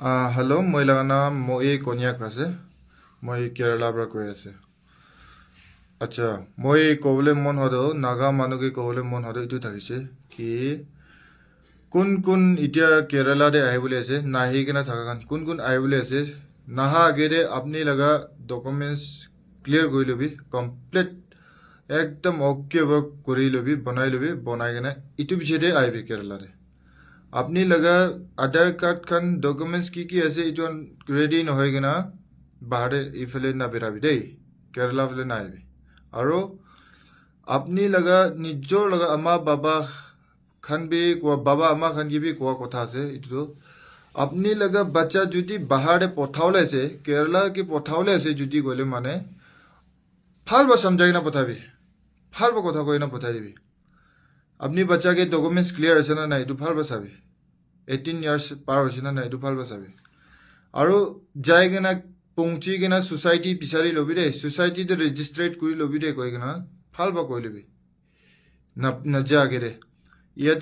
Hello, মই লাগানা মই কনিয়াক আছে মই কেৰালা পৰা কৈ আছে আচ্ছা মই ক'বলৈ মন হলো নাগা মানুহকে ক'বলৈ মন হলো এইটো থাকিছে কি কোন কোন এতিয়া কেৰালাতে আহিবলৈ আছে নাহি কিনে থকা কান কোন কোন আহিবলৈ আছে নাহা আগেৰে আপুনি লগা ডকুমেণ্টছ ক্লিয়াৰ কৰি ল'বি কমপ্লিট একদম অ'কে ৱৰ্ক কৰি ল'বি বনাই কিনে ইটো পিছতে আহিবি কেৰালাতে আপনি লগা আধাৰ কাৰ্ড খান ডকুমেণ্টছ কি আছে এইটো ৰেডি নহয় কিনা বাহাৰে ইফালে নাবেৰাবি দেই কেৰালা ফালে নাহিবি আৰু আপনি লগা নিজৰ লগা আমা বাবা খান বি কোৱা বাবা আমা খান কি বি কোৱা কথা আছে এইটো আপনি লগা বাচ্চা যদি বাহাৰে পঠাওলে আছে কেৰালা কি পঠাওলে আছে যদি কইলে মানে ভালবা সমঝাই না পঠাবি ভালবা কথা কৈ না পঠাই দিবি আপনি বাচ্চা के डॉक्यूमेंट्स क्लियर আছে না নাই এইটো ভালবা চাবি 18 ইয়ার্স পার হৈছে না নাই এইটো ভালবা চাবি আৰু যাই কিনা পৌঁছি কিনা সোসাইটি বিচাৰি লবি দে সোসাইটিতে ৰেজিষ্ট্ৰেট কৰি লবি দে কৈ কিনা ভালবা কৈ লবি না যা আগে দে ইয়াত